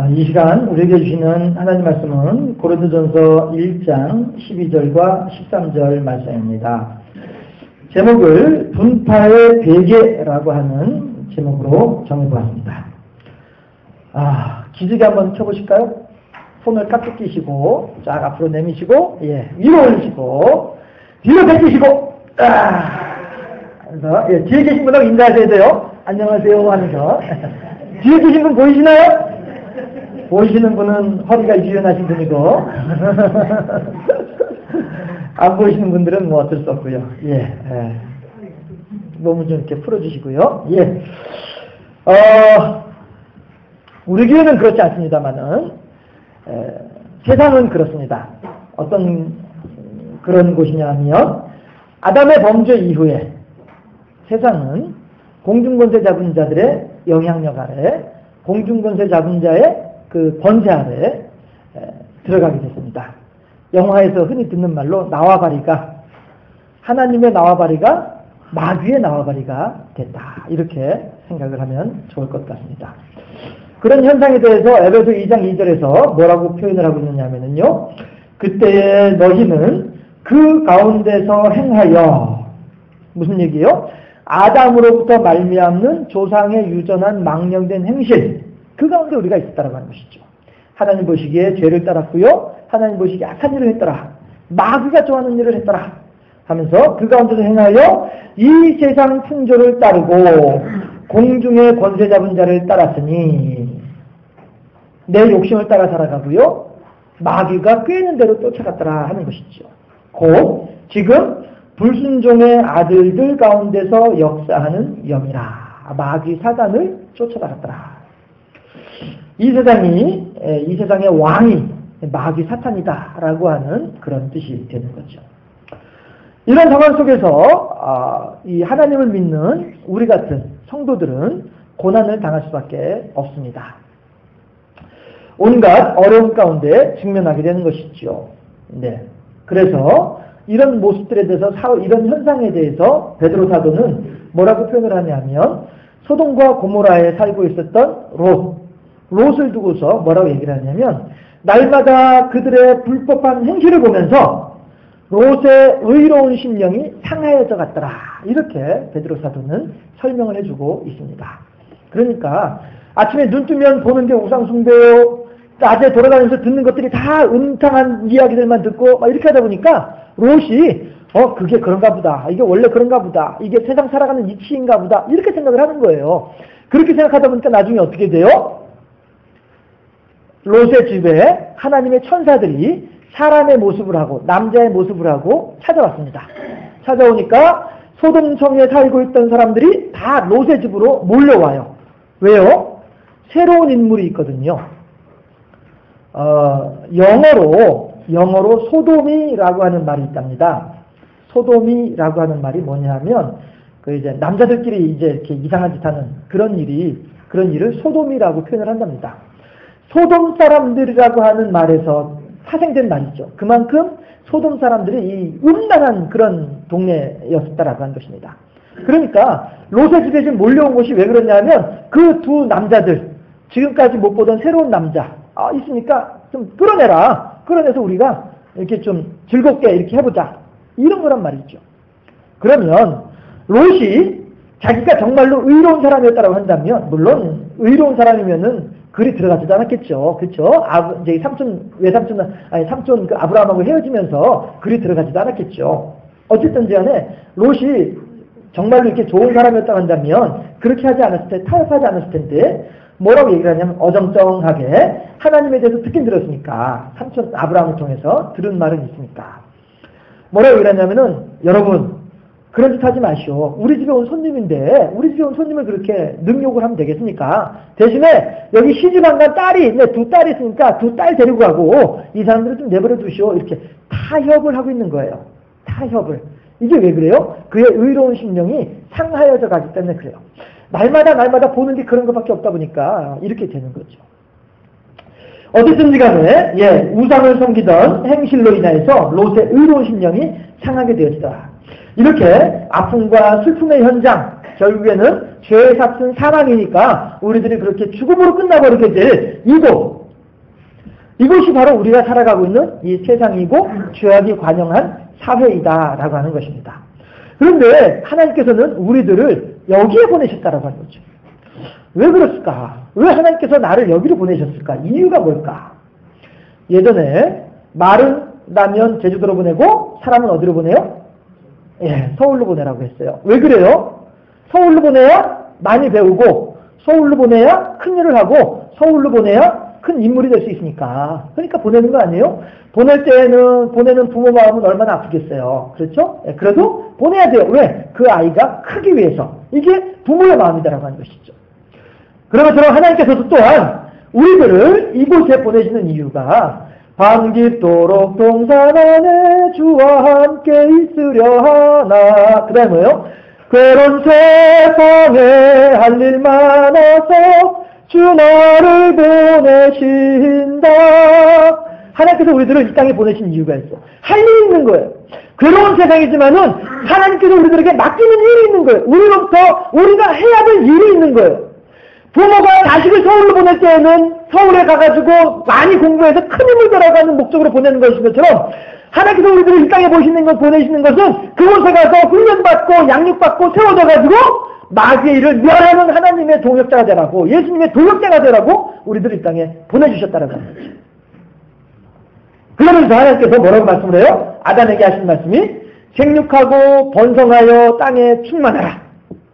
이 시간 우리에게 주시는 하나님 말씀은 고린도전서 1장 12절과 13절 말씀입니다. 제목을 분파의 베개라고 하는 제목으로 정해보았습니다. 기지개 한번 켜보실까요? 손을 깍둑 끼시고 쫙 앞으로 내미시고 위로 올리시고 뒤로 당기시고 그래서 뒤에 계신 분하고 인사하셔야 돼요. 안녕하세요 하면서 뒤에 계신 분 보이시나요? 보이시는 분은 허리가 유연하신 분이고 안 보이시는 분들은 뭐 어쩔 수 없고요. 몸을 좀 이렇게 풀어주시고요. 우리 교회는 그렇지 않습니다만은 세상은 그렇습니다. 어떤 그런 곳이냐 하면 아담의 범죄 이후에 세상은 공중권세 잡은 자들의 영향력 아래 공중권세 잡은 자의 그 번세 아래 들어가게 됐습니다. 영화에서 흔히 듣는 말로 나와바리가 하나님의 나와바리가 마귀의 나와바리가 됐다. 이렇게 생각을 하면 좋을 것 같습니다. 그런 현상에 대해서 에베소 2장 2절에서 뭐라고 표현을 하고 있느냐면요. 그때에 너희는 그 가운데서 행하여 무슨 얘기예요? 아담으로부터 말미암는 조상의 유전한 망령된 행실 그 가운데 우리가 있었다라고 하는 것이죠. 하나님 보시기에 죄를 따랐고요. 하나님 보시기에 악한 일을 했더라. 마귀가 좋아하는 일을 했더라. 하면서 그 가운데서 행하여 이 세상 풍조를 따르고 공중의 권세 잡은 자를 따랐으니 내 욕심을 따라 살아가고요. 마귀가 꾀는 대로 쫓아갔더라 하는 것이죠. 곧 지금 불순종의 아들들 가운데서 역사하는 영이라. 마귀 사단을 쫓아나갔더라. 이 세상의 왕이 마귀 사탄이다라고 하는 그런 뜻이 되는 거죠. 이런 상황 속에서 이 하나님을 믿는 우리 같은 성도들은 고난을 당할 수밖에 없습니다. 온갖 어려움 가운데 직면하게 되는 것이죠. 그래서 이런 모습들에 대해서 이런 현상에 대해서 베드로 사도는 뭐라고 표현을 하냐면 소돔과 고모라에 살고 있었던 롯을 두고서 뭐라고 얘기를 하냐면 날마다 그들의 불법한 행실을 보면서 롯의 의로운 심령이 상하여져 갔더라. 이렇게 베드로 사도는 설명을 해주고 있습니다. 그러니까 아침에 눈 뜨면 보는 게 우상숭배요. 낮에 돌아다니면서 듣는 것들이 다 음탕한 이야기들만 듣고 막 이렇게 하다 보니까 롯이 그게 그런가 보다. 이게 원래 그런가 보다. 이게 세상 살아가는 이치인가 보다. 이렇게 생각을 하는 거예요. 그렇게 생각하다 보니까 나중에 어떻게 돼요? 롯의 집에 하나님의 천사들이 사람의 모습을 하고 남자의 모습을 하고 찾아왔습니다. 찾아오니까 소돔성에 살고 있던 사람들이 다 롯의 집으로 몰려와요. 왜요? 새로운 인물이 있거든요. 영어로 소돔이라고 하는 말이 있답니다. 소돔이라고 하는 말이 뭐냐면 이제 남자들끼리 이제 이렇게 이상한 짓 하는 그런 일을 소돔이라고 표현을 한답니다. 소돔 사람들이라고 하는 말에서 파생된 말이죠. 그만큼 소돔 사람들이 이 음란한 그런 동네였다라고 하는 것입니다. 그러니까 롯의 집에 지금 몰려온 것이 왜 그러냐면 그 두 남자들 지금까지 못 보던 새로운 남자 있으니까 좀 끌어내서 우리가 이렇게 좀 즐겁게 이렇게 해보자 이런 거란 말이죠. 그러면 롯이 자기가 정말로 의로운 사람이었다고 한다면 물론 의로운 사람이면은 그리 들어가지도 않았겠죠. 그렇죠? 이제 삼촌 그 아브라함하고 헤어지면서 그리 들어가지도 않았겠죠. 어쨌든지 간에 롯이 정말로 이렇게 좋은 사람이었다고 한다면 그렇게 하지 않았을 때 타협하지 않았을 텐데 뭐라고 얘기를 하냐면 어정쩡하게 하나님에 대해서 듣긴 들었으니까 삼촌 아브라함을 통해서 들은 말은 있으니까 뭐라고 얘기를 하냐면은 여러분 그런 짓 하지 마시오. 우리 집에 온 손님인데 우리 집에 온 손님을 그렇게 능욕을 하면 되겠습니까? 대신에 여기 시집 안 간 딸이 두 딸이 있으니까 두 딸 데리고 가고 이 사람들을 좀 내버려 두시오. 이렇게 타협을 하고 있는 거예요. 타협을. 이게 왜 그래요? 그의 의로운 심령이 상하여져 가기 때문에 그래요. 날마다 보는 게 그런 것밖에 없다 보니까 이렇게 되는 거죠. 어쨌든지 간에 우상을 섬기던 행실로 인하여서 롯의 의로운 심령이 상하게 되었다. 이렇게 아픔과 슬픔의 현장, 결국에는 죄의 삭은 사망이니까 우리들이 그렇게 죽음으로 끝나버리게 될 이곳이 바로 우리가 살아가고 있는 이 세상이고 죄악이 관영한 사회이다라고 하는 것입니다. 그런데 하나님께서는 우리들을 여기에 보내셨다라고 하는 거죠. 왜 그렇을까? 왜 하나님께서 나를 여기로 보내셨을까? 이유가 뭘까? 예전에 말은 나면 제주도로 보내고 사람은 어디로 보내요? 예, 서울로 보내라고 했어요. 왜 그래요? 서울로 보내야 많이 배우고 서울로 보내야 큰 일을 하고 서울로 보내야 큰 인물이 될 수 있으니까. 그러니까 보내는 거 아니에요? 보낼 때는 보내는 부모 마음은 얼마나 아프겠어요. 그렇죠? 예, 그래도 보내야 돼요. 왜? 그 아이가 크기 위해서. 이게 부모의 마음이다라고 하는 것이죠. 그런 것처럼 하나님께서도 또한 우리들을 이곳에 보내시는 이유가 반깁도록 동산 안에 주와 함께 있으려 하나. 그 다음에 뭐예요? 괴로운 세상에 할 일 많아서 주 나를 보내신다. 하나님께서 우리들을 이 땅에 보내신 이유가 있어. 할 일이 있는 거예요. 괴로운 세상이지만은 하나님께서 우리들에게 맡기는 일이 있는 거예요. 우리로부터 우리가 해야 될 일이 있는 거예요. 부모가 자식을 서울로 보낼 때에는 서울에 가가지고 많이 공부해서 큰 힘을 들어가는 목적으로 보내는 것인 것처럼 하나님께서 우리들을 이 땅에 보내시는 것은 그곳에 가서 훈련받고 양육받고 세워져가지고 마귀의 일을 멸하는 하나님의 동역자가 되라고, 예수님의 동역자가 되라고 우리들을 이 땅에 보내주셨다는 거죠. 그러면서 하나님께서 뭐라고 말씀을 해요? 아담에게 하신 말씀이 생육하고 번성하여 땅에 충만하라.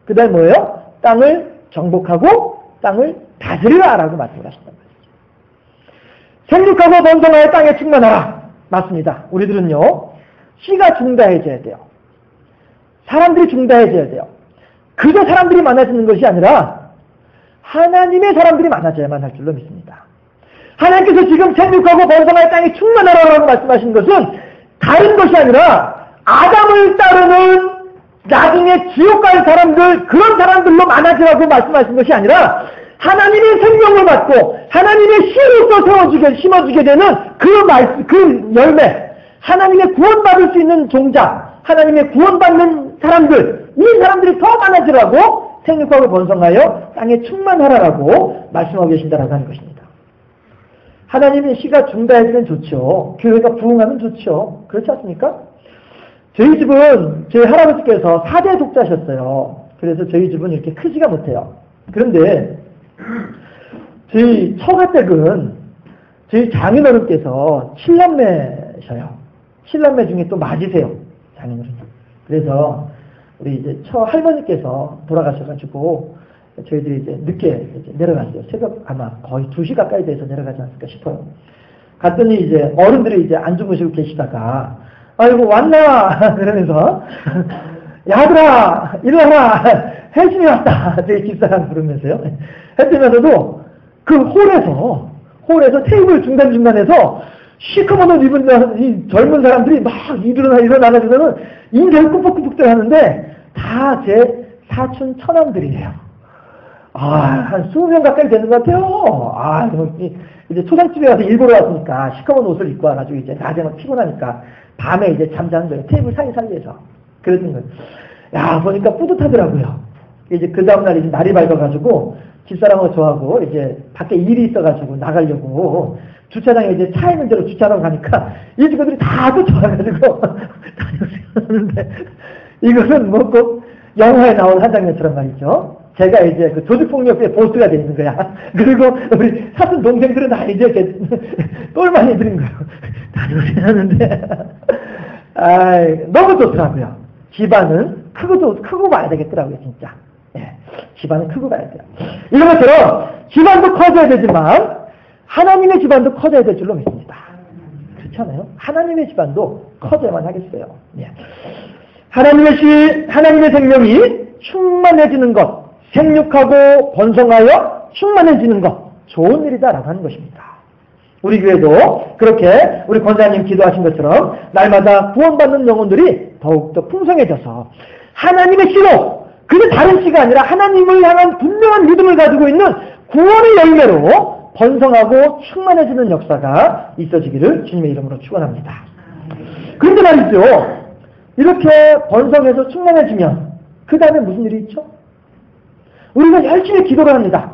그 다음에 뭐예요? 땅을 정복하고 땅을 다스리라 라고 말씀을 하신단 말이죠. 생육하고 번성하여 땅에 충만하라. 맞습니다. 우리들은요, 씨가 중다해져야 돼요. 사람들이 중다해져야 돼요. 그저 사람들이 많아지는 것이 아니라 하나님의 사람들이 많아져야만 할 줄로 믿습니다. 하나님께서 지금 생육하고 번성하여 땅에 충만하라고 말씀하신 것은 다른 것이 아니라 아담을 따르는 나중에 지옥 갈 사람들, 그런 사람들로 많아지라고 말씀하신 것이 아니라 하나님의 생명을 받고 하나님의 씨로서 심어지게 되는 그 열매, 하나님의 구원받을 수 있는 종자, 하나님의 구원받는 사람들, 이 사람들이 더 많아지라고 생육하고 번성하여 땅에 충만하라고 말씀하고 계신다라고 하는 것입니다. 하나님의 씨가 중다해지면 좋죠. 교회가 부흥하면 좋죠. 그렇지 않습니까? 저희 집은 저희 할아버지께서 4대 독자셨어요. 그래서 저희 집은 이렇게 크지가 못해요. 그런데 저희 처가댁은 저희 장인어른께서 7남매셔요. 7남매 중에 또 맞으세요. 장인어른이. 그래서 우리 이제 할머니께서 돌아가셔가지고 저희들이 이제 늦게 이제 내려갔어요. 새벽 아마 거의 2시 가까이 돼서 내려가지 않을까 싶어요. 갔더니 이제 어른들이 이제 안 주무시고 계시다가 아이고 왔나 그러면서 야들아 일어나라 혜진이 왔다 저희 집사람 부르면서요. 했으면서도 그 홀에서 테이블 중간중간에서 시커먼 옷 입은 이 젊은 사람들이 막 일어나면서는 인계를 꾸벅꾸벅 하는데 다 제 사촌 처남들이에요. 한 20명 가까이 되는 것 같아요. 이제 초상집에 가서 일보러 왔으니까 시커먼 옷을 입고 와가지고 이제 낮에는 피곤하니까 밤에 이제 잠자는 거예요. 테이블 사이사이에서. 그러는 거예요. 야, 보니까 뿌듯하더라고요. 이제 그 다음날 이제 날이 밝아가지고 집사람하고 저하고 이제 밖에 일이 있어가지고 나가려고 주차장에 이제 차 있는 데로 주차하러 가니까 이 친구들이 다 쫓아와가지고 다녔는데 이것은 뭐 꼭 영화에 나온 한 장면처럼 말이죠. 제가 이제 그 조직폭력의 보스가 돼 있는 거야. 그리고 우리 사촌 동생들은 다 이제 똘만 해드린 거예요. 다녔는데 너무 좋더라고요. 집안은 크고 봐야 되겠더라고요, 진짜. 예, 집안은 크고 봐야 돼요. 이런 것처럼 집안도 커져야 되지만 하나님의 집안도 커져야 될 줄로 믿습니다. 그렇잖아요. 하나님의 집안도 커져야만 하겠어요. 예. 하나님의 생명이 충만해지는 것, 생육하고 번성하여 충만해지는 것, 좋은 일이다라고 하는 것입니다. 우리 교회도 그렇게 우리 권사님 기도하신 것처럼 날마다 구원받는 영혼들이 더욱더 풍성해져서 하나님의 씨로, 그게 다른 씨가 아니라 하나님을 향한 분명한 믿음을 가지고 있는 구원의 열매로 번성하고 충만해지는 역사가 있어지기를 주님의 이름으로 축원합니다. 그런데 말이죠. 이렇게 번성해서 충만해지면 그 다음에 무슨 일이 있죠? 우리가 열심히 기도를 합니다.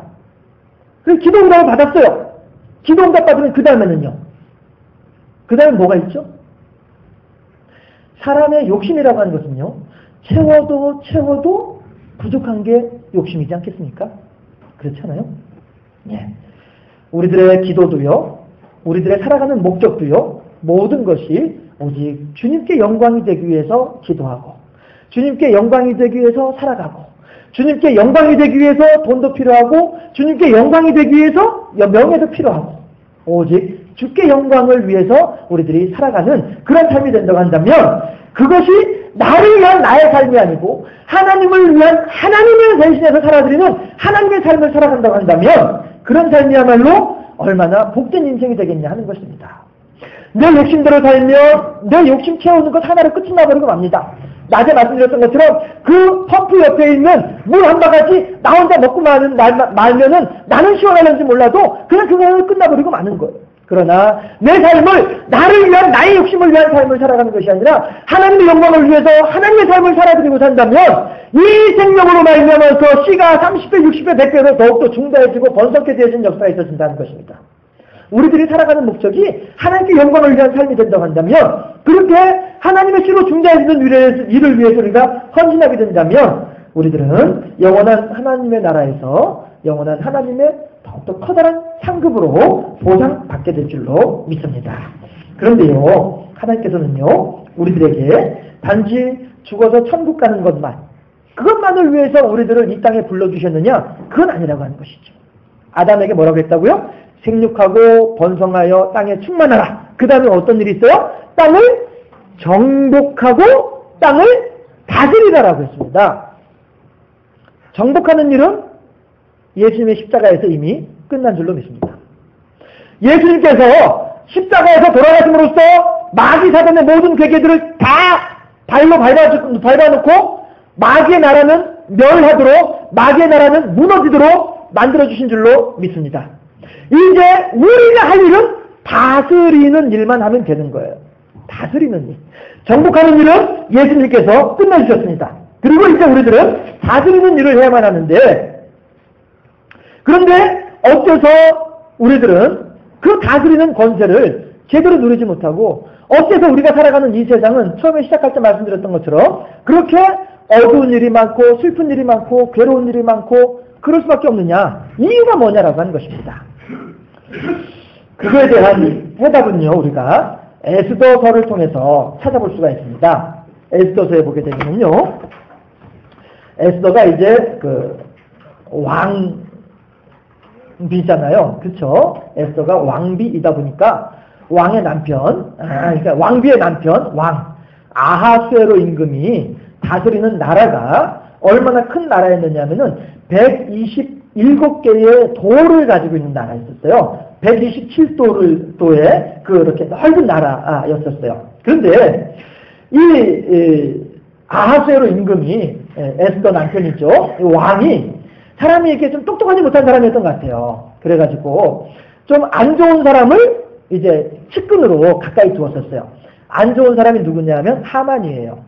그래서 기도 응답을 받았어요. 기도 응답 받으면 그 다음에는요. 그 다음에 뭐가 있죠? 사람의 욕심이라고 하는 것은요. 채워도 부족한 게 욕심이지 않겠습니까? 그렇잖아요? 예. 우리들의 기도도요. 우리들의 살아가는 목적도요. 모든 것이 오직 주님께 영광이 되기 위해서 기도하고 주님께 영광이 되기 위해서 살아가고 주님께 영광이 되기 위해서 돈도 필요하고 주님께 영광이 되기 위해서 명예도 필요하고 오직 주께 영광을 위해서 우리들이 살아가는 그런 삶이 된다고 한다면 그것이 나를 위한 나의 삶이 아니고 하나님을 위한 하나님을 대신해서 살아드리는 하나님의 삶을 살아간다고 한다면 그런 삶이야말로 얼마나 복된 인생이 되겠냐 하는 것입니다. 내 욕심대로 살면 내 욕심 채우는 것 하나로 끝이 나버리고 맙니다. 낮에 말씀드렸던 것처럼 그 펌프 옆에 있는 물 한 바가지 나 혼자 먹고 말면은 나는 시원할는지 몰라도 그냥 그거로 끝나버리고 마는 거예요. 그러나 내 삶을 나를 위한 나의 욕심을 위한 삶을 살아가는 것이 아니라 하나님의 영광을 위해서 하나님의 삶을 살아드리고 산다면 이 생명으로 말미암아서 씨가 30배, 60배, 100배로 더욱더 중대해지고 번성케 되어진 역사가 있어진다는 것입니다. 우리들이 살아가는 목적이 하나님께 영광을 위한 삶이 된다고 한다면 그렇게 하나님의 씨로 중대해지는 일을 위해서 우리가 헌신하게 된다면 우리들은 영원한 하나님의 나라에서 영원한 하나님의 더욱더 커다란 상급으로 보상받게 될 줄로 믿습니다. 그런데요, 하나님께서는요, 우리들에게 단지 죽어서 천국 가는 그것만을 위해서 우리들을 이 땅에 불러주셨느냐? 그건 아니라고 하는 것이죠. 아담에게 뭐라고 했다고요? 생육하고 번성하여 땅에 충만하라. 그 다음에 어떤 일이 있어요? 땅을 정복하고 땅을 다스리라라고 했습니다. 정복하는 일은 예수님의 십자가에서 이미 끝난 줄로 믿습니다. 예수님께서 십자가에서 돌아가심으로써 마귀 사단의 모든 괴계들을 다 발로 밟아놓고 마귀의 나라는 멸하도록 마귀의 나라는 무너지도록 만들어주신 줄로 믿습니다. 이제 우리가 할 일은 다스리는 일만 하면 되는 거예요. 다스리는 일. 정복하는 일은 예수님께서 끝내주셨습니다. 그리고 이제 우리들은 다스리는 일을 해야만 하는데 그런데 어째서 우리들은 그 다스리는 권세를 제대로 누리지 못하고 어째서 우리가 살아가는 이 세상은 처음에 시작할 때 말씀드렸던 것처럼 그렇게 어두운 일이 많고 슬픈 일이 많고 괴로운 일이 많고 그럴 수밖에 없느냐? 이유가 뭐냐라고 하는 것입니다. 그거에 대한 해답은요, 우리가 에스더서를 통해서 찾아볼 수가 있습니다. 에스더서에 보게 되면요, 에스더가 이제 왕비잖아요. 그쵸? 에스더가 왕비이다 보니까 왕의 남편, 그러니까 왕비의 남편, 아하수에로 임금이 다스리는 나라가 얼마나 큰 나라였느냐면은 127개의 도를 가지고 있는 나라였었어요. 127도의 그렇게 넓은 나라였었어요. 그런데 이 아하수에로 임금이 에스더 남편이죠. 왕이 사람이 이렇게 좀 똑똑하지 못한 사람이었던 것 같아요. 그래가지고 좀 안 좋은 사람을 이제 측근으로 가까이 두었었어요. 안 좋은 사람이 누구냐면 하만이에요.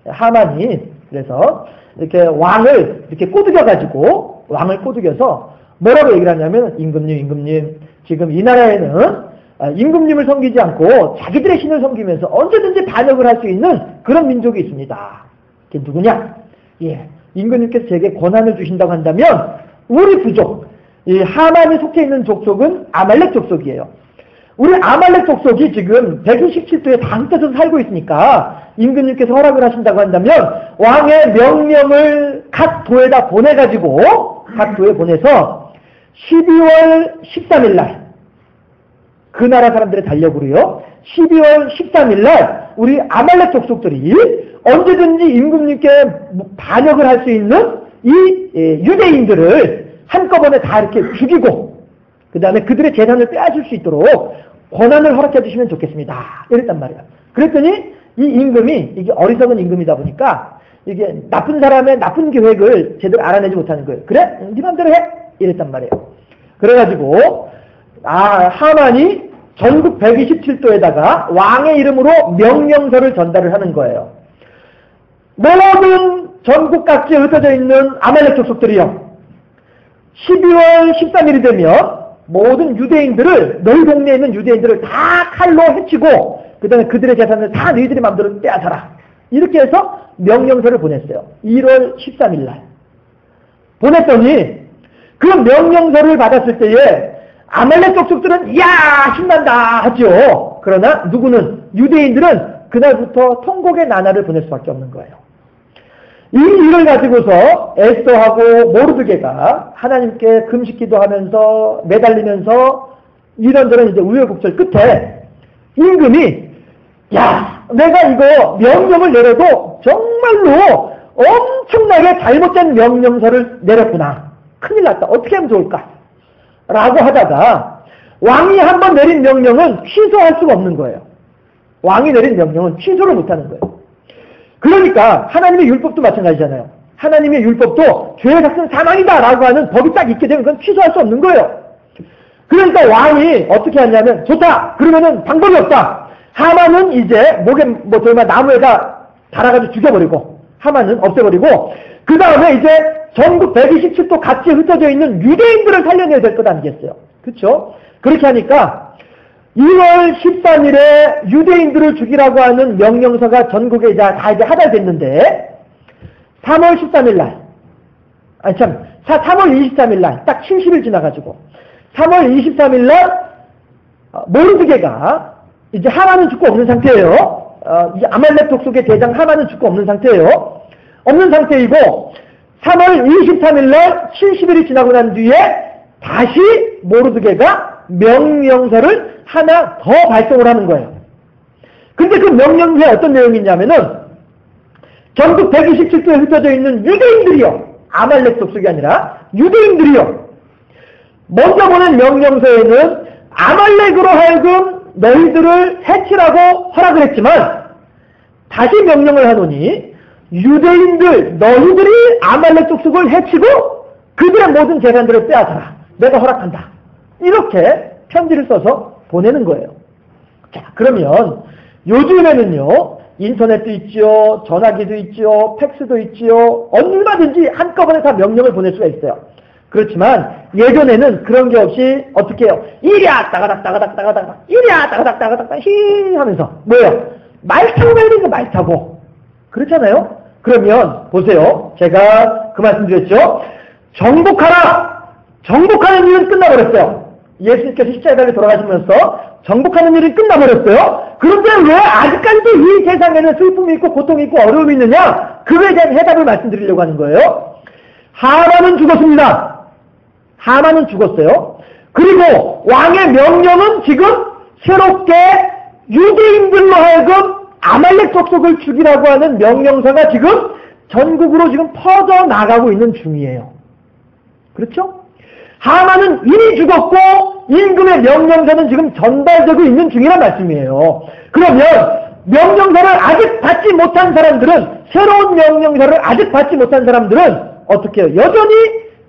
하만이 그래서 이렇게 왕을 이렇게 꼬드겨가지고 왕을 꼬드겨서 뭐라고 얘기를 하냐면 임금님 지금 이 나라에는 임금님을 섬기지 않고 자기들의 신을 섬기면서 언제든지 반역을 할 수 있는 그런 민족이 있습니다. 그게 누구냐? 예, 임금님께서 제게 권한을 주신다고 한다면 우리 부족, 이 하만이 속해 있는 족속은 아말렉 족속이에요. 우리 아말렉 족속이 지금 127도에 다 흩어져서 살고 있으니까 임금님께서 허락을 하신다고 한다면 왕의 명령을 각 도에다 보내가지고 각 도에 보내서 12월 13일 날 그 나라 사람들의 달력으로요 12월 13일 날 우리 아말렉 족속들이 언제든지 임금님께 반역을 할 수 있는 이 유대인들을 한꺼번에 다 이렇게 죽이고 그 다음에 그들의 재산을 빼앗을 수 있도록 권한을 허락해 주시면 좋겠습니다. 이랬단 말이에요. 그랬더니 이 임금이 이게 어리석은 임금이다 보니까 이게 나쁜 사람의 나쁜 계획을 제대로 알아내지 못하는 거예요. 그래? 네 맘대로 해! 이랬단 말이에요. 그래가지고 하만이 전국 127도에다가 왕의 이름으로 명령서를 전달을 하는 거예요. 모든 전국 각지에 흩어져 있는 아말렉 족속들이요. 12월 13일이 되면 모든 유대인들을, 너희 동네에 있는 유대인들을 다 칼로 해치고 그 다음에 그들의 재산을 다 너희들의 마음대로 빼앗아라. 이렇게 해서 명령서를 보냈어요. 1월 13일 날. 보냈더니 그 명령서를 받았을 때에 아말렉 족속들은 이야 신난다 하죠. 그러나 누구는, 유대인들은 그날부터 통곡의 나날을 보낼 수밖에 없는 거예요. 이 일을 가지고서 에스더하고 모르드게가 하나님께 금식기도 하면서 매달리면서 이런저런 이제 우여곡절 끝에 임금이, 야, 내가 이거 명령을 내려도 정말로 엄청나게 잘못된 명령서를 내렸구나. 큰일 났다. 어떻게 하면 좋을까? 라고 하다가 왕이 한번 내린 명령은 취소할 수가 없는 거예요. 왕이 내린 명령은 취소를 못하는 거예요. 그러니까 하나님의 율법도 마찬가지잖아요. 하나님의 율법도 죄의 삭은 사망이다 라고 하는 법이 딱 있게 되면 그건 취소할 수 없는 거예요. 그러니까 왕이 어떻게 하냐면, 좋다! 그러면은 방법이 없다! 하만은 이제 목에 정말 나무에다 달아가지고 죽여버리고, 하만은 없애버리고, 그 다음에 이제 전국 127도 같이 흩어져 있는 유대인들을 살려내야 될 것 아니겠어요? 그렇죠? 그렇게 하니까 2월 13일에 유대인들을 죽이라고 하는 명령서가 전국에 다 이제 하달됐는데 3월 13일 날, 3월 23일 날, 딱 70일 지나가지고 3월 23일 날 모르드게가 이제 하만은 죽고 없는 상태예요. 이제 아말렉 족속의 대장 하만은 죽고 없는 상태예요. 없는 상태이고 3월 23일 날 70일이 지나고 난 뒤에 다시 모르드게가 명령서를 하나 더 발송을 하는 거예요. 근데 그 명령서에 어떤 내용이 있냐면은 전국 127도에 흩어져 있는 유대인들이요. 아말렉 족속이 아니라 유대인들이요. 먼저 보낸 명령서에는 아말렉으로 하여금 너희들을 해치라고 허락을 했지만 다시 명령을 하노니 유대인들 너희들이 아말렉 족속을 해치고 그들의 모든 재산들을 빼앗아라. 내가 허락한다. 이렇게 편지를 써서 보내는 거예요. 자, 그러면 요즘에는요, 인터넷도 있죠, 전화기도 있죠, 팩스도 있죠, 얼마든지 한꺼번에 다 명령을 보낼 수가 있어요. 그렇지만 예전에는 그런 게 없이 어떻게 해요? 이랴 따가닥 따가닥 따가닥 이랴 따가닥 따가닥 히 하면서 뭐예요? 말 타고 가야 되니까 말 타고. 그렇잖아요? 그러면 보세요. 제가 그 말씀 드렸죠? 정복하라! 정복하는 일은 끝나버렸어요. 예수님께서 십자가에 돌아가시면서 정복하는 일이 끝나버렸어요. 그런데 왜 아직까지도 이 세상에는 슬픔이 있고 고통이 있고 어려움이 있느냐? 그거에 대한 해답을 말씀드리려고 하는 거예요. 하만은 죽었습니다. 하만은 죽었어요. 그리고 왕의 명령은 지금 새롭게 유대인들로 하여금 아말렉 족속을 죽이라고 하는 명령서가 지금 전국으로 지금 퍼져 나가고 있는 중이에요. 그렇죠? 하만은 이미 죽었고 임금의 명령서는 지금 전달되고 있는 중이란 말씀이에요. 그러면 명령서를 아직 받지 못한 사람들은, 새로운 명령서를 아직 받지 못한 사람들은 어떻게 해요? 여전히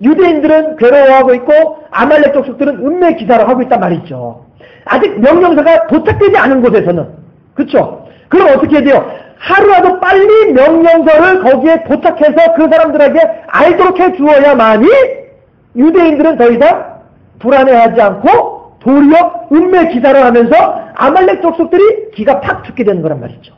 유대인들은 괴로워하고 있고 아말렉 족속들은 음매 기사를 하고 있단 말이죠. 아직 명령서가 도착되지 않은 곳에서는. 그렇죠? 그럼 어떻게 해야 돼요? 하루라도 빨리 명령서를 거기에 도착해서 그 사람들에게 알도록 해주어야만이 유대인들은 더 이상 불안해하지 않고 도리어 음매 기사를 하면서 아말렉 족속들이 기가 팍 죽게 되는 거란 말이죠.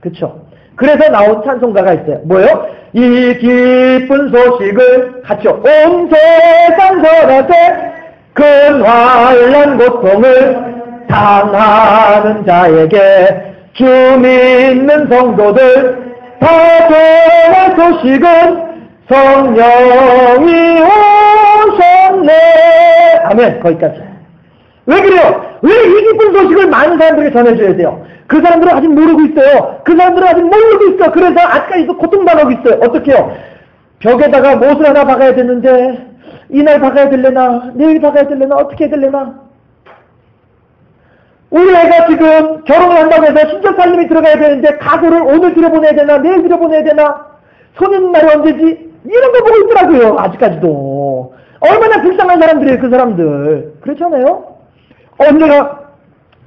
그렇죠? 그래서 나온 찬송가가 있어요. 뭐예요? 이 기쁜 소식을 같이요. 온 세상 전하세 큰 환난 고통을 당하는 자에게 주 믿는 성도들 다 전할 소식은 성령이 오셨네. 아멘. 거기까지. 왜 그래요? 왜 이 기쁜 소식을 많은 사람들에게 전해줘야 돼요? 그 사람들은 아직 모르고 있어요. 그 사람들은 아직 모르고 있어. 그래서 아직까지도 고통당하고 있어요. 어떻게 해요? 벽에다가 못을 하나 박아야 되는데 이날 박아야 될래나 내일 박아야 될래나 어떻게 해야 될래나. 우리 애가 지금 결혼을 한다고 해서 신정살림이 들어가야 되는데 가구를 오늘 들여보내야 되나 내일 들여보내야 되나 소년날이 언제지 이런 거 보고 있더라고요. 아직까지도. 얼마나 불쌍한 사람들이에요. 그 사람들. 그렇잖아요?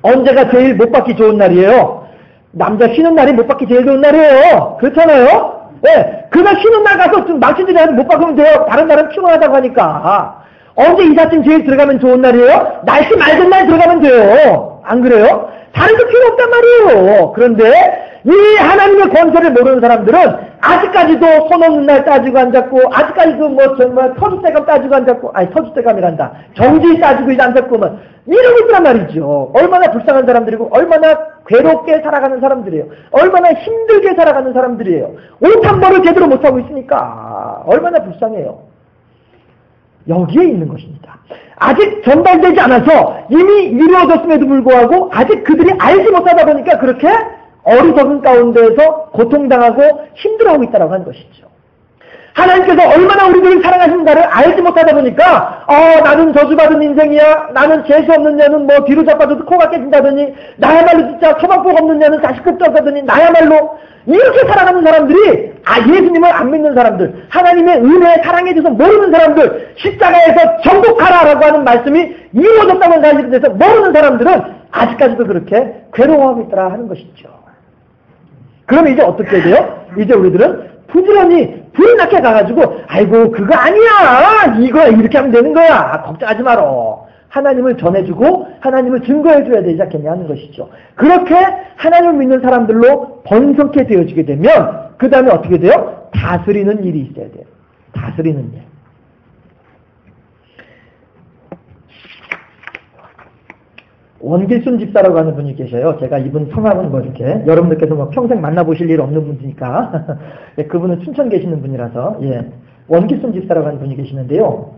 언제가 제일 못 받기 좋은 날이에요? 남자 쉬는 날이 못 받기 제일 좋은 날이에요. 그렇잖아요? 왜? 그가 쉬는 날 가서 좀 망치질이라도 못 박으면 돼요. 다른 날은 피곤하다고 하니까. 언제 이삿짐 제일 들어가면 좋은 날이에요? 날씨 맑은 날 들어가면 돼요. 안 그래요? 다른 거 필요 없단 말이에요. 그런데 이 하나님의 권세를 모르는 사람들은 아직까지도 손 없는 날 따지고 앉았고, 아직까지도 뭐 정말 터줏대감 따지고 앉았고, 아니 터줏대감이란다. 정지 따지고 앉았고, 뭐 이러고 있단 말이죠. 얼마나 불쌍한 사람들이고, 얼마나 괴롭게 살아가는 사람들이에요. 얼마나 힘들게 살아가는 사람들이에요. 옷 한 벌을 제대로 못하고 있으니까 얼마나 불쌍해요. 여기에 있는 것입니다. 아직 전달되지 않아서 이미 이루어졌음에도 불구하고 아직 그들이 알지 못하다 보니까 그렇게 어리석은 가운데에서 고통당하고 힘들어하고 있다고 하는 것이죠. 하나님께서 얼마나 우리들을 사랑하신가를 알지 못하다 보니까 나는 저주받은 인생이야. 나는 재수 없는 년은 뭐 뒤로 자빠져도 코가 깨진다더니, 나야말로 진짜 초박복 없는 년은 자식급도 없다더니, 나야말로 이렇게 살아가는 사람들이 예수님을 안 믿는 사람들, 하나님의 은혜 사랑에 대해서 모르는 사람들, 십자가에서 정복하라라고 하는 말씀이 이루어졌다는 사실에 대해서 모르는 사람들은 아직까지도 그렇게 괴로워하고 있더라 하는 것이죠. 그러면 이제 어떻게 돼요? 이제 우리들은 부지런히 불이 나게 가가지고 아이고 그거 아니야, 이거 이렇게 하면 되는 거야, 걱정하지 마라, 하나님을 전해주고 하나님을 증거해줘야 되지 않겠냐 하는 것이죠. 그렇게 하나님을 믿는 사람들로 번성케 되어지게 되면 그 다음에 어떻게 돼요? 다스리는 일이 있어야 돼요. 다스리는 일. 원길순 집사라고 하는 분이 계셔요. 제가 이분 성함은 뭐 이렇게 여러분들께서 뭐 평생 만나보실 일 없는 분이니까 예, 그분은 춘천 계시는 분이라서 원길순 집사라고 하는 분이 계시는데요.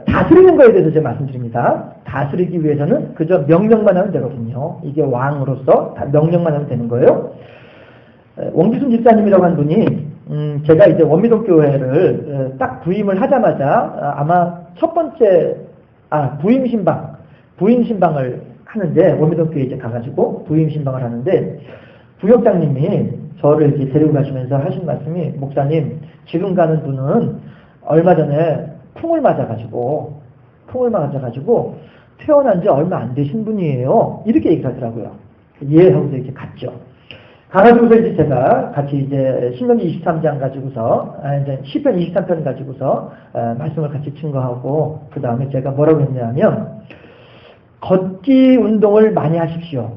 다스리는 거에 대해서 제가 말씀드립니다. 다스리기 위해서는 그저 명령만 하면 되거든요. 이게 왕으로서 명령만 하면 되는 거예요. 원길순 집사님이라고 하는 분이 제가 이제 원미동 교회를 딱 부임을 하자마자 아마 첫 번째 부임 신방을 하는데, 원미동 교회에 이제 가가지고 부임 신방을 하는데 부역장님이 저를 이렇게 데리고 가시면서 하신 말씀이, 목사님 지금 가는 분은 얼마 전에 풍을 맞아가지고 태어난 지 얼마 안 되신 분이에요. 이렇게 얘기하더라고요. 예 하고서 이렇게 갔죠. 가가지고서 이제 제가 같이 이제 신명기 23장 가지고서 이제 시편 23편 가지고서 말씀을 같이 증거하고, 그 다음에 제가 뭐라고 했냐면, 걷기 운동을 많이 하십시오.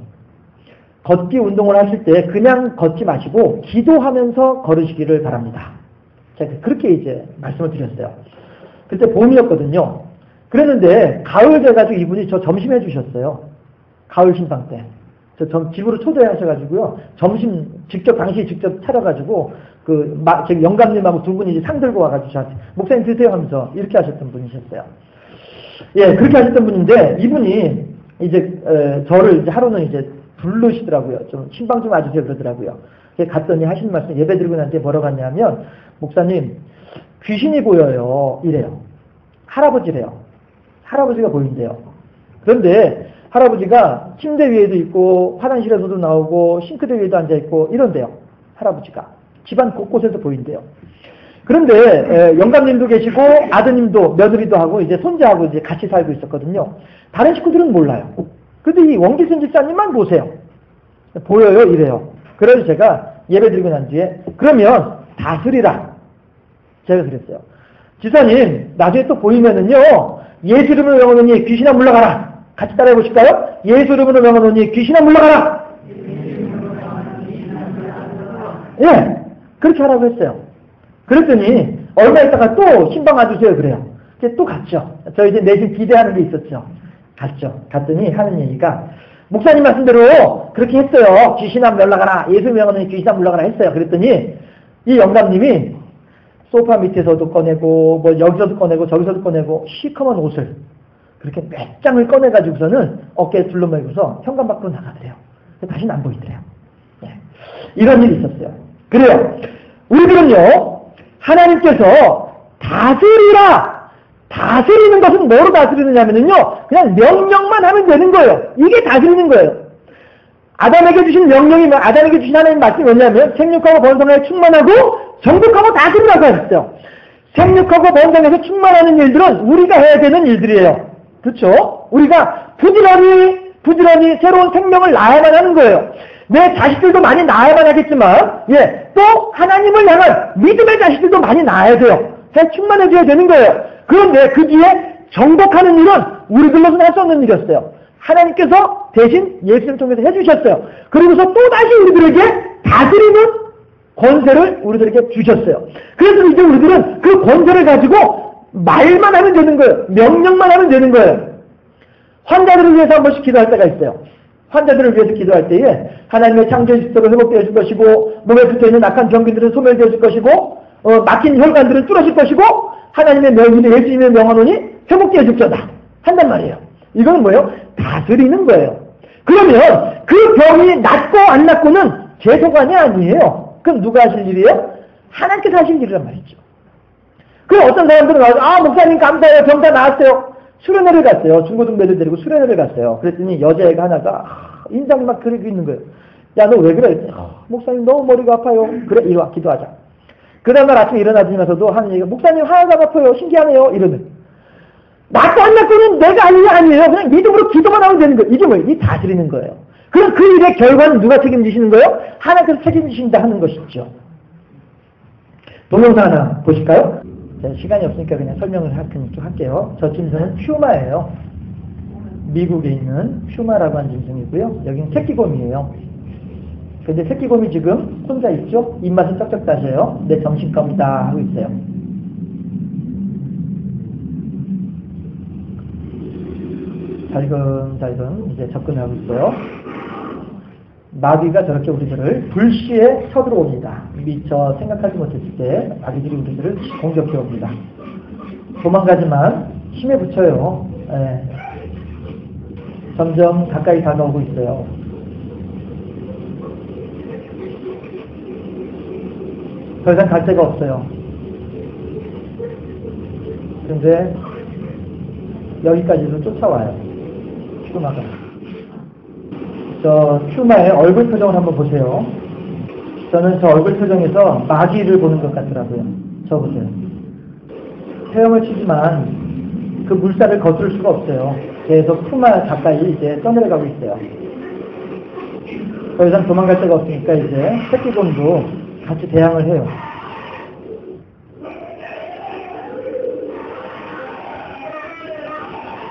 걷기 운동을 하실 때 그냥 걷지 마시고 기도하면서 걸으시기를 바랍니다. 제가 그렇게 이제 말씀을 드렸어요. 그때 봄이었거든요. 그랬는데 가을 돼가지고 이분이 저 점심 해주셨어요. 가을 신방 때. 저 집으로 초대하셔가지고요. 점심 당시 직접 차려가지고 제 영감님하고 두 분이 이제 상 들고 와가지고 저한테 목사님 드세요 하면서 이렇게 하셨던 분이셨어요. 예, 그렇게 하셨던 분인데 이분이 이제 저를 이제 하루는 이제 부르시더라고요. 좀 신방 좀 와주세요 그러더라고요. 갔더니 하신 말씀, 예배 드리고 난 뒤에 뭐라고 하냐면, 목사님 귀신이 보여요 이래요. 할아버지래요. 할아버지가 보인대요. 그런데 할아버지가 침대 위에도 있고 화장실에서도 나오고 싱크대 위에도 앉아있고 이런데요. 할아버지가 집안 곳곳에서 보인대요. 그런데 영감님도 계시고 아드님도 며느리도 하고 이제 손자하고 이제 같이 살고 있었거든요. 다른 식구들은 몰라요. 근데 이 원길순 집사님만 보세요. 보여요 이래요. 그래서 제가 예배 드리고 난 뒤에 그러면 다스리라 제가 그랬어요. 집사님 나중에 또 보이면은요, 예수 이름으로 명하노니 귀신아 물러가라. 같이 따라해 보실까요? 예수 이름으로 명하노니 귀신아 물러가라. 예, 그렇게 하라고 했어요. 그랬더니 얼마 있다가 또 신방 와주세요 그래요. 이제 또 갔죠. 저 이제 내심 기대하는 게 있었죠. 갔죠. 갔더니 하는 얘기가, 목사님 말씀대로 그렇게 했어요. 귀신아 물러가라. 예수 명하노니 귀신아 물러가라 했어요. 그랬더니 이 영감님이 소파 밑에서도 꺼내고 뭐 여기서도 꺼내고 저기서도 꺼내고 시커먼 옷을 그렇게 몇 장을 꺼내가지고서는 어깨에 둘러매고서 현관 밖으로 나가더래요. 다시는 안 보이더래요. 예. 이런 일이 있었어요. 그래요. 우리들은요, 하나님께서 다스리라. 다스리는 것은 뭐로 다스리느냐면요, 그냥 명령만 하면 되는 거예요. 이게 다스리는 거예요. 아담에게 주신 명령이, 아담에게 주신 하나님 말씀이 뭐냐면, 생육하고 번성하여 충만하고 정복하고 다스리라고 하셨어요. 생육하고 번성해서 충만하는 일들은 우리가 해야 되는 일들이에요. 그렇죠? 우리가 부지런히 새로운 생명을 낳아야만 하는 거예요. 내 자식들도 많이 낳아야만 하겠지만, 예, 또 하나님을 향한 믿음의 자식들도 많이 낳아야 돼요. 충만해져야 되는 거예요. 그런데 그 뒤에 정복하는 일은 우리들로서는 할 수 없는 일이었어요. 하나님께서 대신 예수님을 통해서 해주셨어요. 그러면서 또다시 우리들에게 다스리는 권세를 우리들에게 주셨어요. 그래서 이제 우리들은 그 권세를 가지고 말만 하면 되는 거예요. 명령만 하면 되는 거예요. 환자들을 위해서 한 번씩 기도할 때가 있어요. 환자들을 위해서 기도할 때에 하나님의 창조의 질서로 회복되어 줄 것이고, 몸에 붙어있는 악한 병균들은 소멸되어 줄 것이고, 막힌 혈관들은 뚫어질 것이고, 하나님의 명의로 예수님의 명하노니 회복되어 줄거다 한단 말이에요. 이건 뭐예요? 다스리는 거예요. 그러면 그 병이 낫고 안 낫고는 제 소관이 아니에요. 그럼 누가 하실 일이에요? 하나님께서 하실 일이란 말이죠. 그럼 어떤 사람들은 와서 목사님 감사해요. 병 다 나았어요. 수련회를 갔어요. 중고등배들 데리고 수련회를 갔어요. 그랬더니 여자애가 하나가 인상이 막 그리고 있는 거예요. 야, 너 왜 그래? 목사님 너무 머리가 아파요. 그래, 이리 와, 기도하자. 그 다음날 아침에 일어나면서도 하는 얘기가, 목사님 하나도 아파요. 신기하네요. 이러는. 낫고 안 낫고는 내가 아니에요. 그냥 믿음으로 기도만 하면 되는 거예요. 이게 뭐예요? 이 다스리는 거예요. 그럼 그 일의 결과는 누가 책임지시는 거예요? 하나님께서 책임지신다 하는 것이죠. 동영상 하나 보실까요? 시간이 없으니까 그냥 설명을 할게요. 저 짐승은 퓨마예요. 미국에 있는 퓨마라고 하는 짐승이고요. 여기는 새끼곰이에요. 근데 새끼곰이 지금 혼자 있죠? 입맛은 쩍쩍 따져요. 내 정신감이다 하고 있어요. 살금살금 이제 접근하고 있어요. 마귀가 저렇게 우리들을 불시에 쳐들어옵니다. 미처 생각하지 못했을 때 마귀들이 우리들을 공격해 옵니다. 도망가지만 힘에 붙여요. 점점 가까이 다가오고 있어요. 더 이상 갈 데가 없어요. 그런데 여기까지도 쫓아와요. 퓨마가. 저 퓨마의 얼굴 표정을 한번 보세요. 저는 저 얼굴 표정에서 마귀를 보는 것 같더라고요. 저 보세요. 헤엄을 치지만 그 물살을 거스를 수가 없어요. 계속 퓨마 가까이 이제 떠내려가고 있어요. 더 이상 도망갈 데가 없으니까 이제 새끼곰도 같이 대항을 해요.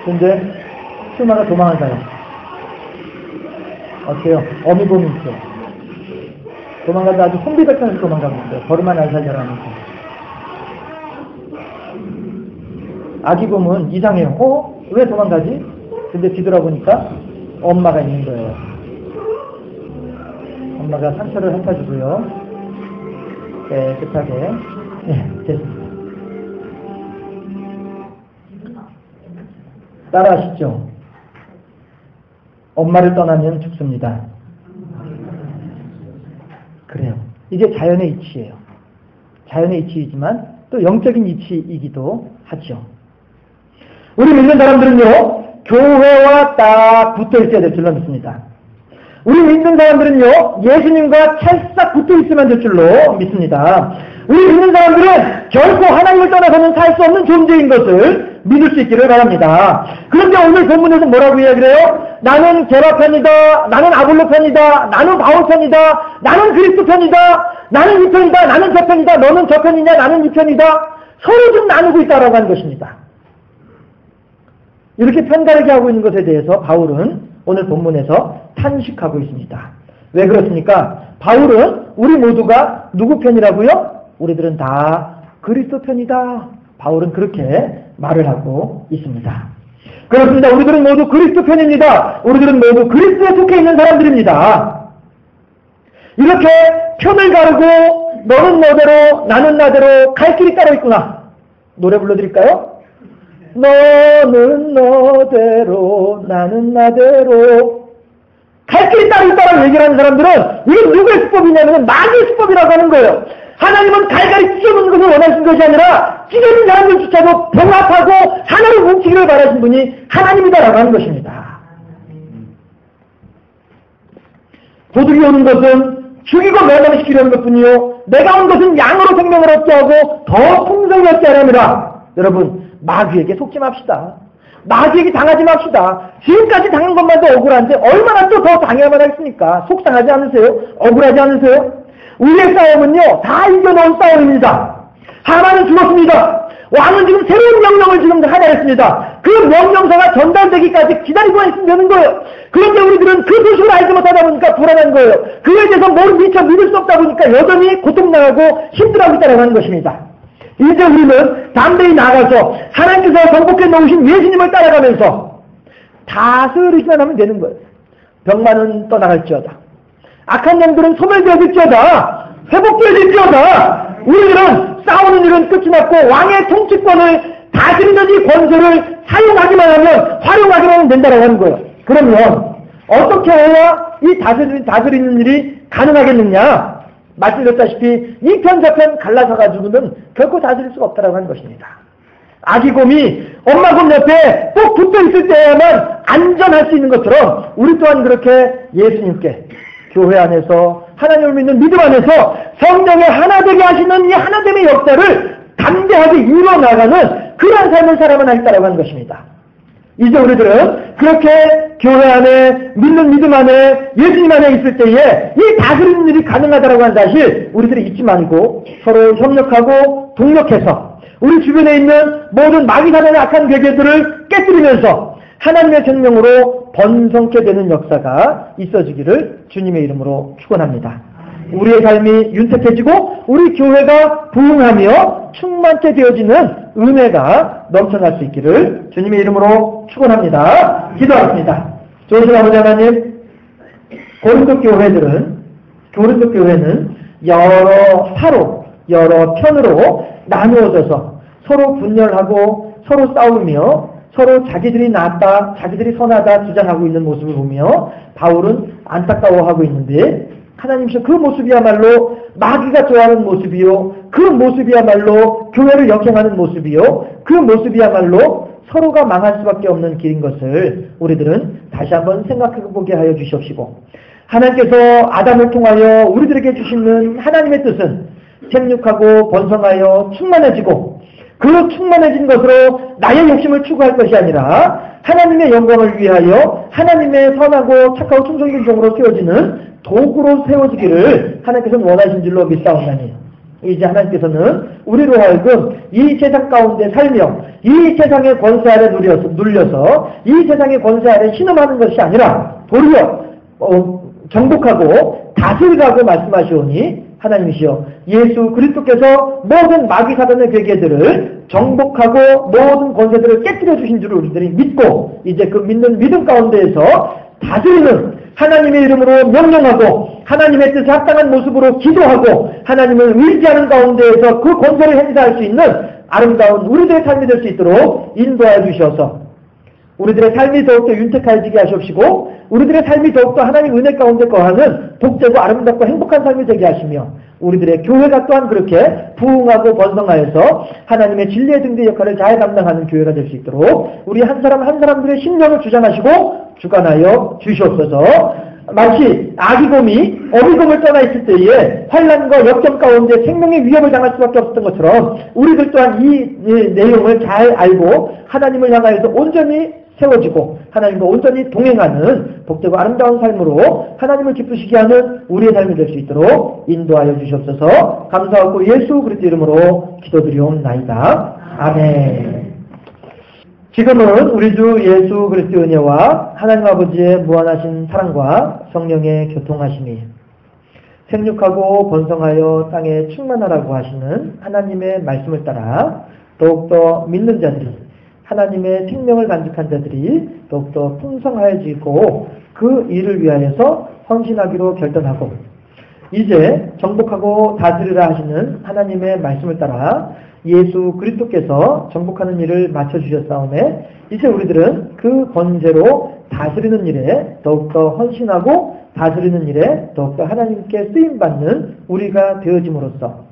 근데 퓨마가 도망을 가요. 어때요? 어미곰이 있죠. 도망가다 아주 혼비백산에서 도망가고 있어요. 걸음만 알살자라면서. 아기곰은 이상해요. 왜 도망가지? 근데 뒤돌아보니까 엄마가 있는 거예요. 엄마가 상처를 핥아주고요. 깨끗하게. 네, 됐습니다. 따라하시죠. 엄마를 떠나면 죽습니다. 그래요. 이게 자연의 이치예요. 자연의 이치이지만 또 영적인 이치이기도 하죠. 우리 믿는 사람들은요, 교회와 딱 붙어 있어야 될 줄로 믿습니다. 우리 믿는 사람들은요, 예수님과 찰싹 붙어 있으면 될 줄로 믿습니다. 우리 믿는 사람들은 결코 하나님을 떠나서는 살 수 없는 존재인 것을 믿을 수 있기를 바랍니다. 그런데 오늘 본문에서 뭐라고 이야기를 해요? 나는 게라 편이다, 나는 아볼로 편이다, 나는 바울 편이다, 나는 그리스도 편이다, 나는 이 편이다, 나는 저 편이다, 너는 저 편이냐, 나는 이 편이다. 서로 좀 나누고 있다라고 하는 것입니다. 이렇게 편가르게 하고 있는 것에 대해서 바울은 오늘 본문에서 탄식하고 있습니다. 왜 그렇습니까? 바울은 우리 모두가 누구 편이라고요? 우리들은 다 그리스도 편이다. 바울은 그렇게 말을 하고 있습니다. 그렇습니다. 우리들은 모두 그리스도 편입니다. 우리들은 모두 그리스도에 속해 있는 사람들입니다. 이렇게 편을 가르고 너는 너대로 나는 나대로 갈 길이 따로 있구나. 노래 불러드릴까요? 너는 너대로 나는 나대로 갈 길이 따로 있다고 얘기를 하는 사람들은 이게 누구의 수법이냐면 마귀의 수법이라고 하는 거예요. 하나님은 갈갈이 찢어놓는 것을 원하신 것이 아니라 찢어진 사람들조차도 봉합하고 하나로 뭉치기를 바라신 분이 하나님이다라고 하는 것입니다. 도둑이 오는 것은 죽이고 멸망시키려는 것뿐이요, 내가 온 것은 양으로 생명을 얻게 하고 더 풍성히 얻게 하려니라. 여러분, 마귀에게 속지 맙시다. 마귀에게 당하지 맙시다. 지금까지 당한 것만도 억울한데 얼마나 또 더 당해야만 하겠습니까? 속상하지 않으세요? 억울하지 않으세요? 우리의 싸움은요, 다 이겨놓은 싸움입니다. 하만은 죽었습니다. 왕은 지금 새로운 명령을 지금 하나했습니다. 그 명령서가 전달되기까지 기다리고 있는 거예요. 그런데 우리들은 그 소식을 알지 못하다 보니까 불안한 거예요. 그에 대해서 뭘 미처 믿을 수 없다 보니까 여전히 고통당하고 힘들어하고 있다고 하는 것입니다. 이제 우리는 담대히 나가서 하나님께서 정복해 놓으신 예수님을 따라가면서 다스리기만 하면 되는 거예요. 병만은 떠나갈지어다. 악한 영들은 소멸되어질지어다. 회복되어질지어다. 우리들은 싸우는 일은 끝이 났고 왕의 통치권을 다스리는 이 권세를 사용하기만 하면, 활용하기만 하면 된다고 하는 거예요. 그러면 어떻게 해야 이 다스리는 일이 가능하겠느냐? 말씀드렸다시피 이 편 저편 갈라서 가지고는 결코 다스릴 수가 없다고 하는 것입니다. 아기 곰이 엄마 곰 옆에 꼭 붙어 있을 때야만 안전할 수 있는 것처럼 우리 또한 그렇게 예수님께 교회 안에서 하나님을 믿는 믿음 안에서 성령의 하나 되게 하시는 이 하나됨의 역사를 담대하게 이뤄나가는 그런 삶을 살아만 하겠다라고 하는 것입니다. 이제 우리들은 그렇게 교회 안에 믿는 믿음 안에 예수님 안에 있을 때에 이 다스리는 일이 가능하다라고 하는 사실 우리들이 잊지 말고 서로 협력하고 동력해서 우리 주변에 있는 모든 마귀사단의 악한 괴계들을 깨뜨리면서 하나님의 생명으로 번성케 되는 역사가 있어지기를 주님의 이름으로 축원합니다. 우리의 삶이 윤택해지고 우리 교회가 부흥하며 충만케 되어지는 은혜가 넘쳐날 수 있기를 주님의 이름으로 축원합니다. 기도하겠습니다. 좋으신 아버지 하나님, 고린도 교회는 여러 사로, 여러 편으로 나누어져서 서로 분열하고 서로 싸우며 서로 자기들이 낫다, 자기들이 선하다 주장하고 있는 모습을 보며 바울은 안타까워하고 있는데 하나님께서 그 모습이야말로 마귀가 좋아하는 모습이요, 그 모습이야말로 교회를 역행하는 모습이요, 그 모습이야말로 서로가 망할 수밖에 없는 길인 것을 우리들은 다시 한번 생각해보게 하여 주시옵시고, 하나님께서 아담을 통하여 우리들에게 주시는 하나님의 뜻은 생육하고 번성하여 충만해지고 그 충만해진 것으로 나의 욕심을 추구할 것이 아니라 하나님의 영광을 위하여 하나님의 선하고 착하고 충성된 종으로 세워지는 도구로 세워지기를 하나님께서는 원하신 줄로 믿사옵나니, 이제 하나님께서는 우리로 하여금 이 세상 가운데 살며 이 세상의 권세 아래 눌려서 이 세상의 권세 아래 신음하는 것이 아니라 도리어 정복하고 다스리라고 말씀하시오니, 하나님이시여 예수 그리스도께서 모든 마귀 사단의 괴계들을 정복하고 모든 권세들을 깨뜨려 주신 줄을 우리들이 믿고 이제 그 믿는 믿음 가운데에서 다스리는 하나님의 이름으로 명령하고 하나님의 뜻에 합당한 모습으로 기도하고 하나님을 의지하는 가운데에서 그 권세를 행사할 수 있는 아름다운 우리들의 삶이 될 수 있도록 인도하여 주셔서 우리들의 삶이 더욱더 윤택해지게 하시옵시고 우리들의 삶이 더욱더 하나님 은혜 가운데 거하는 복되고 아름답고 행복한 삶이 되게 하시며 우리들의 교회가 또한 그렇게 부흥하고 번성하여서 하나님의 진리의 등대 역할을 잘 감당하는 교회가 될 수 있도록 우리 한 사람 한 사람들의 심령을 주장하시고 주관하여 주시옵소서. 마치 아기곰이 어미곰을 떠나 있을 때에 환난과 역경 가운데 생명의 위협을 당할 수밖에 없었던 것처럼 우리들 또한 이 내용을 잘 알고 하나님을 향하여서 온전히 세워지고 하나님과 온전히 동행하는 복되고 아름다운 삶으로 하나님을 기쁘시게 하는 우리의 삶이 될 수 있도록 인도하여 주시옵소서. 감사하고 예수 그리스도 이름으로 기도드리옵나이다. 아멘. 지금은 우리 주 예수 그리스도의 은혜와 하나님 아버지의 무한하신 사랑과 성령의 교통하심이 생육하고 번성하여 땅에 충만하라고 하시는 하나님의 말씀을 따라 더욱더 믿는 자들이 하나님의 생명을 간직한 자들이 더욱더 풍성하여지고 그 일을 위하여서 헌신하기로 결단하고 이제 정복하고 다스리라 하시는 하나님의 말씀을 따라 예수 그리스도께서 정복하는 일을 맡겨주셨사오매 이제 우리들은 그 권세로 다스리는 일에 더욱더 헌신하고 다스리는 일에 더욱더 하나님께 쓰임받는 우리가 되어짐으로써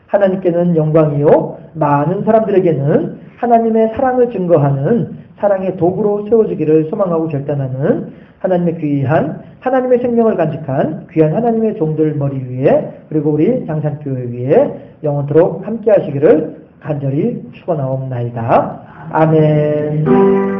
하나님께는 영광이요 많은 사람들에게는 하나님의 사랑을 증거하는 사랑의 도구로 세워지기를 소망하고 결단하는 하나님의 귀한 하나님의 생명을 간직한 귀한 하나님의 종들 머리 위에 그리고 우리 장산교회 위에 영원토록 함께 하시기를 간절히 축원하옵나이다. 아멘.